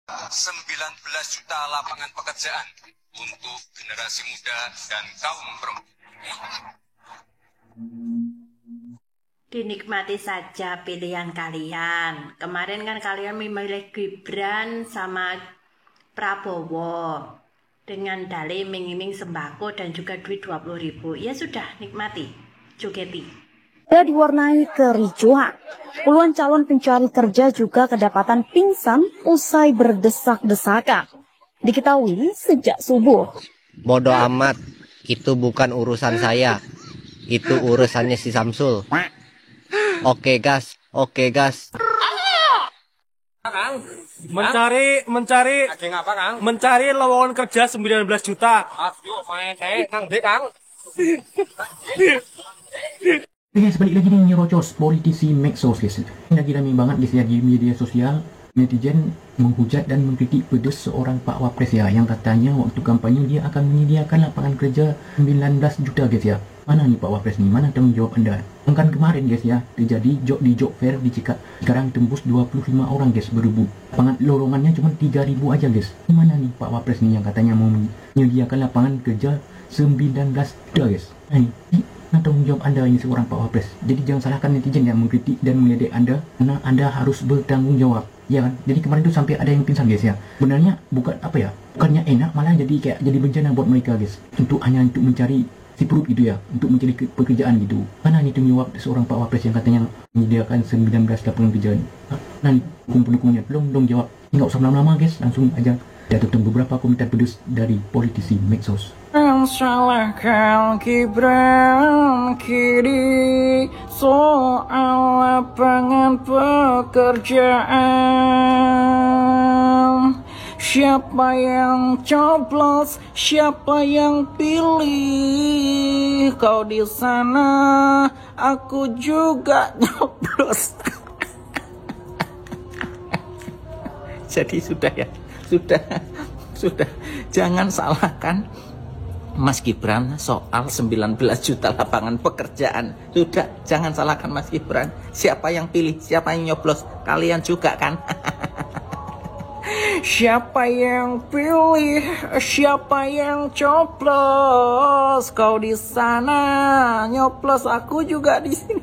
19 juta lapangan pekerjaan untuk generasi muda dan kaum perempuan. Dinikmati saja pilihan kalian. Kemarin kan kalian memilih Gibran sama Prabowo dengan dalih iming-iming sembako dan juga duit 20.000. Ya sudah, nikmati, jogeti. Diwarnai kericuhan. Puluhan calon pencari kerja juga kedapatan pingsan usai berdesak-desakan. Diketahui sejak subuh. Bodoh amat, itu bukan urusan saya. Itu urusannya si Samsul. Oke gas. Mencari lowongan kerja 19 juta. Guys, balik lagi nih nyerocos politisi Medsos guys. Lagi rame banget guys ya di media sosial. Netizen menghujat dan mengkritik pedes seorang Pak Wapres ya, yang katanya waktu kampanye dia akan menyediakan lapangan kerja 19 juta guys ya. Mana nih Pak Wapres nih? Mana tanggung jawab Anda? Kan kemarin guys ya, terjadi di job fair di Cikak. Sekarang tembus 25 orang guys berebut. Lapangan lowongannya cuma 3.000 aja guys. Mana nih Pak Wapres nih yang katanya mau menyediakan lapangan kerja 19 juta guys. Nah, ini tanggung jawab Anda ini seorang Pak Wapres. Jadi jangan salahkan netizen yang mengkritik dan meledek Anda, karena Anda harus bertanggung jawab. Ya kan? Jadi kemarin tuh sampai ada yang pingsan guys ya. Sebenarnya bukannya enak, malah jadi bencana buat mereka guys. Hanya untuk mencari si perut gitu ya, untuk mencari pekerjaan gitu. Mana nih tanggung jawab seorang Pak Wapres yang katanya menyediakan 19 lapangan kerjaan? Nah, pendukungnya belum jawab. Nggak usah lama-lama guys, langsung aja. Dan tentang beberapa komentar pedes dari politisi Medsos. Salahkan Gibran kini soal lapangan pekerjaan. Siapa yang coblos, siapa yang pilih? Kau di sana, aku juga coblos. Jadi sudah ya, sudah. Jangan salahkan Mas Gibran soal 19 juta lapangan pekerjaan. Sudah, jangan salahkan Mas Gibran. Siapa yang pilih, siapa yang nyoblos? Kalian juga kan? Siapa yang pilih, siapa yang coblos? Kau di sana nyoblos, aku juga di sini.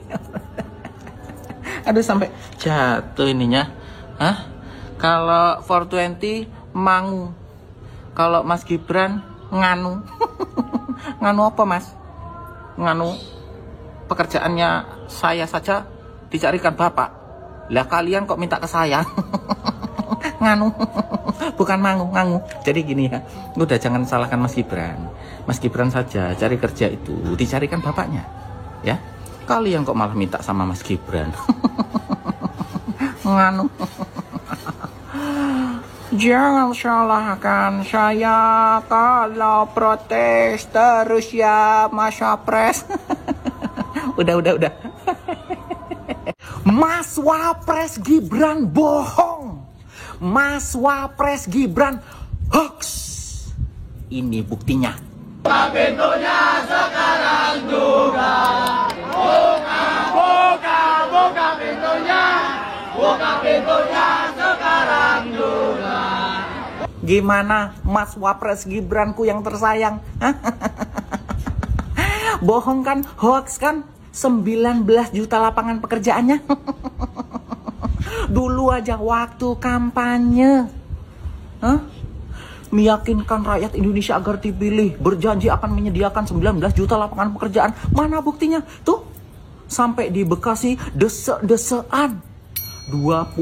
Aduh, sampai jatuh ininya. Hah? Kalau 420 mangu. Kalau Mas Gibran nganu. Nganu apa Mas? Nganu pekerjaannya saya saja dicarikan Bapak. Lah kalian kok minta ke saya? Nganu. Bukan mangu, ngangu. Jadi gini ya, udah jangan salahkan Mas Gibran. Mas Gibran saja cari kerja itu dicarikan bapaknya. Ya. Kalian kok malah minta sama Mas Gibran? Nganu. Jangan salahkan saya kalau protes terus ya Mas Wapres. Udah. Mas Wapres Gibran bohong. Mas Wapres Gibran hoax. Ini buktinya. Buka pintunya sekarang juga. Buka pintunya. Buka pintunya sekarang juga. Gimana Mas Wapres Gibranku yang tersayang? Bohong kan, hoax kan? 19 juta lapangan pekerjaannya. Dulu aja waktu kampanye, meyakinkan rakyat Indonesia agar dipilih, berjanji akan menyediakan 19 juta lapangan pekerjaan. Mana buktinya? Tuh, sampai di Bekasi desek-desekan 25.000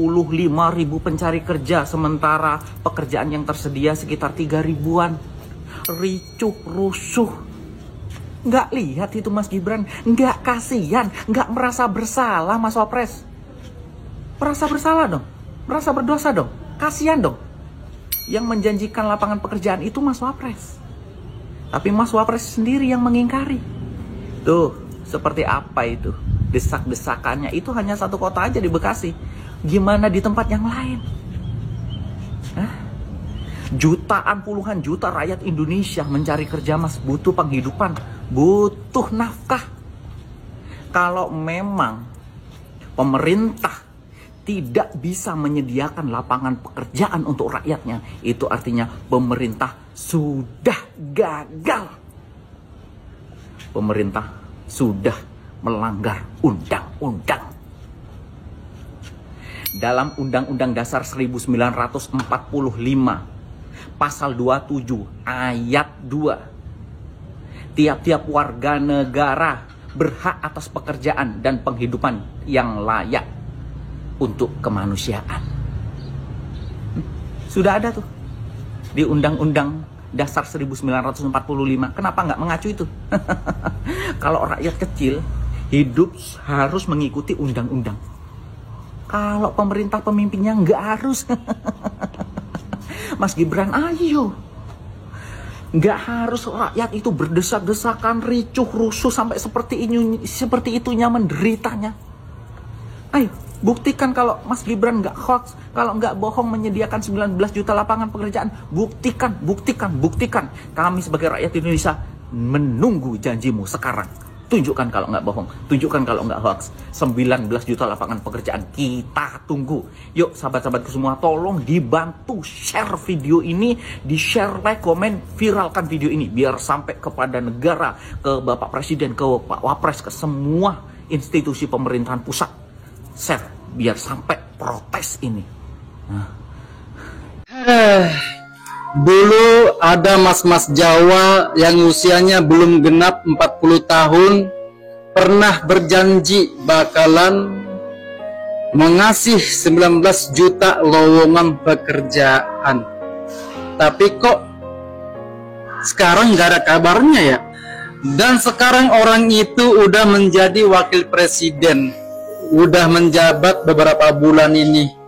pencari kerja, sementara pekerjaan yang tersedia sekitar 3.000-an. Ricuh, rusuh. Nggak lihat itu Mas Gibran? Nggak kasihan? Nggak merasa bersalah Mas Wapres? Merasa bersalah dong? Merasa berdosa dong? Kasihan dong? Yang menjanjikan lapangan pekerjaan itu Mas Wapres. Tapi Mas Wapres sendiri yang mengingkari. Tuh, seperti apa itu? Desak-desakannya itu hanya satu kota aja di Bekasi. Gimana di tempat yang lain? Jutaan, puluhan juta rakyat Indonesia mencari kerja Mas, butuh penghidupan, butuh nafkah. Kalau memang pemerintah tidak bisa menyediakan lapangan pekerjaan untuk rakyatnya, itu artinya pemerintah sudah gagal. Pemerintah sudah melanggar undang-undang. Dalam Undang-Undang Dasar 1945, Pasal 27 ayat 2, tiap-tiap warga negara berhak atas pekerjaan dan penghidupan yang layak untuk kemanusiaan. Sudah ada tuh di Undang-Undang Dasar 1945. Kenapa nggak mengacu itu? Kalau rakyat kecil hidup harus mengikuti undang-undang. Kalau pemerintah pemimpinnya nggak harus. Mas Gibran, ayo. Nggak harus rakyat itu berdesak-desakan, ricuh, rusuh sampai seperti itunya menderitanya. Ayo, buktikan kalau Mas Gibran nggak hoax, kalau nggak bohong menyediakan 19 juta lapangan pekerjaan. Buktikan. Kami sebagai rakyat Indonesia menunggu janjimu sekarang. Tunjukkan kalau nggak bohong, tunjukkan kalau nggak hoax. 19 juta lapangan pekerjaan, kita tunggu. Yuk sahabat-sahabatku semua, tolong dibantu share video ini, di-share, like, komen, viralkan video ini. Biar sampai kepada negara, ke Bapak Presiden, ke Pak Wapres, ke semua institusi pemerintahan pusat. Share, biar sampai protes ini. Dulu ada mas-mas Jawa yang usianya belum genap 40 tahun pernah berjanji bakalan mengasih 19 juta lowongan pekerjaan. Tapi kok sekarang nggak ada kabarnya ya? Dan sekarang orang itu udah menjadi wakil presiden, udah menjabat beberapa bulan ini.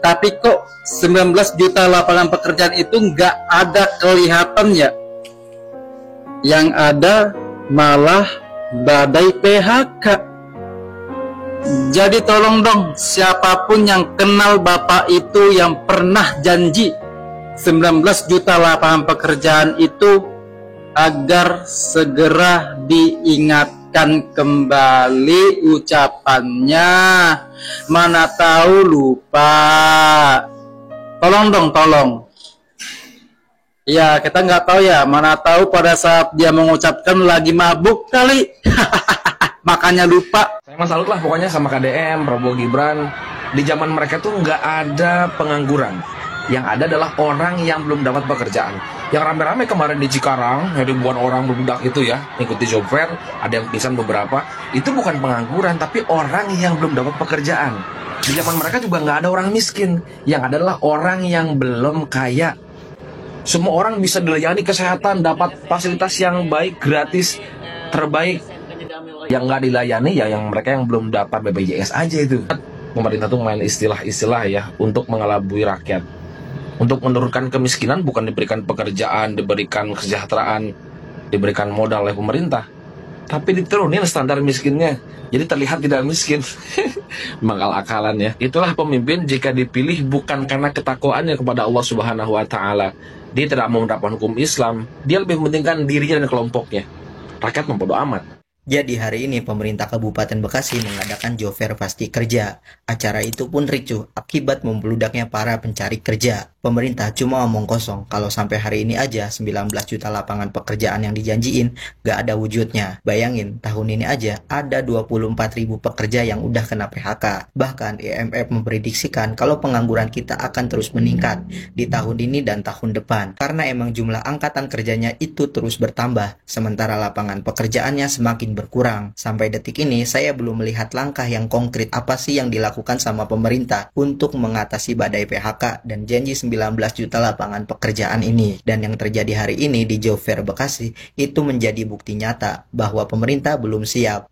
Tapi kok 19 juta lapangan pekerjaan itu nggak ada kelihatan ya? Yang ada malah badai PHK. Jadi tolong dong, siapapun yang kenal bapak itu yang pernah janji 19 juta lapangan pekerjaan itu, agar segera diingatkan kembali ucapannya. Mana tahu lupa. Tolong dong, tolong. Ya, kita nggak tahu ya. Mana tahu pada saat dia mengucapkan lagi mabuk kali. Makanya lupa. Saya mah salut lah pokoknya sama KDM, Prabowo Gibran. Di zaman mereka tuh nggak ada pengangguran. Yang ada adalah orang yang belum dapat pekerjaan. Yang rame-rame kemarin di Cikarang, yang ribuan orang berbudak itu ya, ikuti job fair, ada yang pingsan beberapa. Itu bukan pengangguran, tapi orang yang belum dapat pekerjaan. Di zaman mereka juga nggak ada orang miskin. Yang adalah orang yang belum kaya. Semua orang bisa dilayani kesehatan, dapat fasilitas yang baik, gratis, terbaik. Yang nggak dilayani ya yang mereka yang belum dapat BPJS aja itu. Pemerintah tuh main istilah-istilah ya untuk mengelabui rakyat. Untuk menurunkan kemiskinan bukan diberikan pekerjaan, diberikan kesejahteraan, diberikan modal oleh pemerintah, tapi diturunin standar miskinnya. Jadi terlihat tidak miskin. Mengakal-akalan ya. Itulah pemimpin jika dipilih bukan karena ketakwaannya kepada Allah Subhanahu wa taala. Dia tidak mau menerapkan hukum Islam, dia lebih mementingkan dirinya dan kelompoknya. Rakyat membodo amat. Jadi hari ini pemerintah Kabupaten Bekasi mengadakan job fair pasti kerja. Acara itu pun ricuh akibat membludaknya para pencari kerja. Pemerintah cuma omong kosong kalau sampai hari ini aja 19 juta lapangan pekerjaan yang dijanjiin gak ada wujudnya. Bayangin tahun ini aja ada 24.000 pekerja yang udah kena PHK. Bahkan IMF memprediksikan kalau pengangguran kita akan terus meningkat di tahun ini dan tahun depan. Karena emang jumlah angkatan kerjanya itu terus bertambah, sementara lapangan pekerjaannya semakin berkurang. Sampai detik ini saya belum melihat langkah yang konkret apa sih yang dilakukan sama pemerintah untuk mengatasi badai PHK dan janji 19 juta lapangan pekerjaan ini. Dan yang terjadi hari ini di Job Fair Bekasi itu menjadi bukti nyata bahwa pemerintah belum siap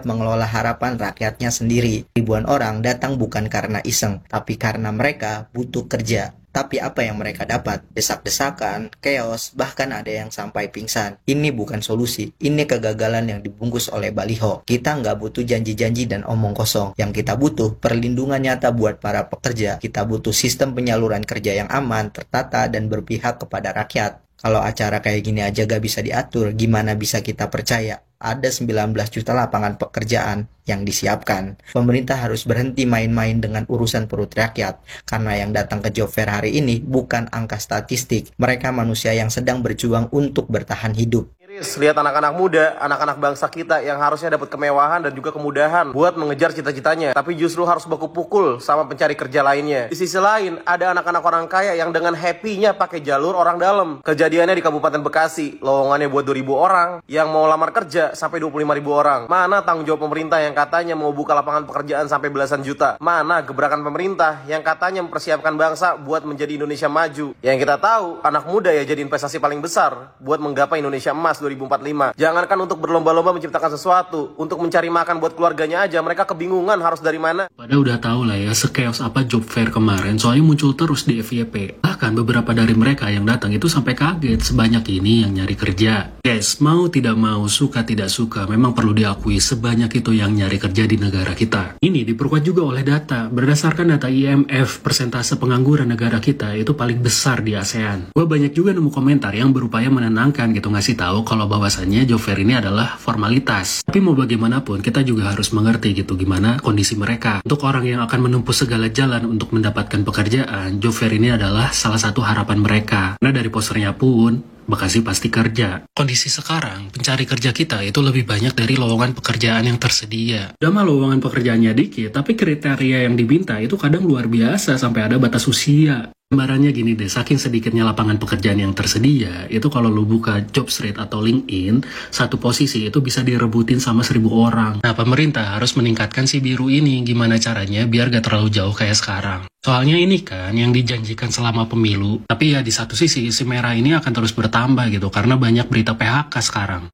mengelola harapan rakyatnya sendiri. Ribuan orang datang bukan karena iseng, tapi karena mereka butuh kerja. Tapi apa yang mereka dapat? Desak-desakan, chaos, bahkan ada yang sampai pingsan. Ini bukan solusi, ini kegagalan yang dibungkus oleh baliho. Kita nggak butuh janji-janji dan omong kosong. Yang kita butuh perlindungan nyata buat para pekerja. Kita butuh sistem penyaluran kerja yang aman, tertata, dan berpihak kepada rakyat. Kalau acara kayak gini aja gak bisa diatur, gimana bisa kita percaya ada 19 juta lapangan pekerjaan yang disiapkan. Pemerintah harus berhenti main-main dengan urusan perut rakyat, karena yang datang ke job fair hari ini bukan angka statistik. Mereka manusia yang sedang berjuang untuk bertahan hidup. Lihat anak-anak muda, anak-anak bangsa kita yang harusnya dapat kemewahan dan juga kemudahan buat mengejar cita-citanya, tapi justru harus baku pukul sama pencari kerja lainnya. Di sisi lain, ada anak-anak orang kaya yang dengan happy-nya pakai jalur orang dalam. Kejadiannya di Kabupaten Bekasi, lowongannya buat 2.000 orang, yang mau lamar kerja sampai 25.000 orang. Mana tanggung jawab pemerintah yang katanya mau buka lapangan pekerjaan sampai belasan juta? Mana gebrakan pemerintah yang katanya mempersiapkan bangsa buat menjadi Indonesia maju? Yang kita tahu, anak muda ya jadi investasi paling besar buat menggapai Indonesia emas 2045. Jangankan untuk berlomba-lomba menciptakan sesuatu, untuk mencari makan buat keluarganya aja mereka kebingungan harus dari mana. Padahal udah tahu lah ya sekeos apa job fair kemarin, soalnya muncul terus di FYP. Bahkan beberapa dari mereka yang datang itu sampai kaget sebanyak ini yang nyari kerja. Guys, mau tidak mau, suka tidak suka, memang perlu diakui sebanyak itu yang nyari kerja di negara kita. Ini diperkuat juga oleh data. Berdasarkan data IMF, persentase pengangguran negara kita itu paling besar di ASEAN. Gue banyak juga nemu komentar yang berupaya menenangkan gitu, ngasih tahu kalau bahwasannya job fair ini adalah formalitas. Tapi mau bagaimanapun kita juga harus mengerti gitu gimana kondisi mereka. Untuk orang yang akan menempuh segala jalan untuk mendapatkan pekerjaan, job fair ini adalah salah satu harapan mereka. Nah dari posternya pun Bekasi pasti kerja. Kondisi sekarang, pencari kerja kita itu lebih banyak dari lowongan pekerjaan yang tersedia. Udah mah lowongan pekerjaannya dikit, tapi kriteria yang diminta itu kadang luar biasa sampai ada batas usia. Gambarannya gini deh, saking sedikitnya lapangan pekerjaan yang tersedia, itu kalau lu buka Jobstreet atau LinkedIn, satu posisi itu bisa direbutin sama 1.000 orang. Nah, pemerintah harus meningkatkan si biru ini. Gimana caranya biar gak terlalu jauh kayak sekarang. Soalnya ini kan yang dijanjikan selama pemilu, tapi ya di satu sisi si merah ini akan terus bertambah gitu, karena banyak berita PHK sekarang.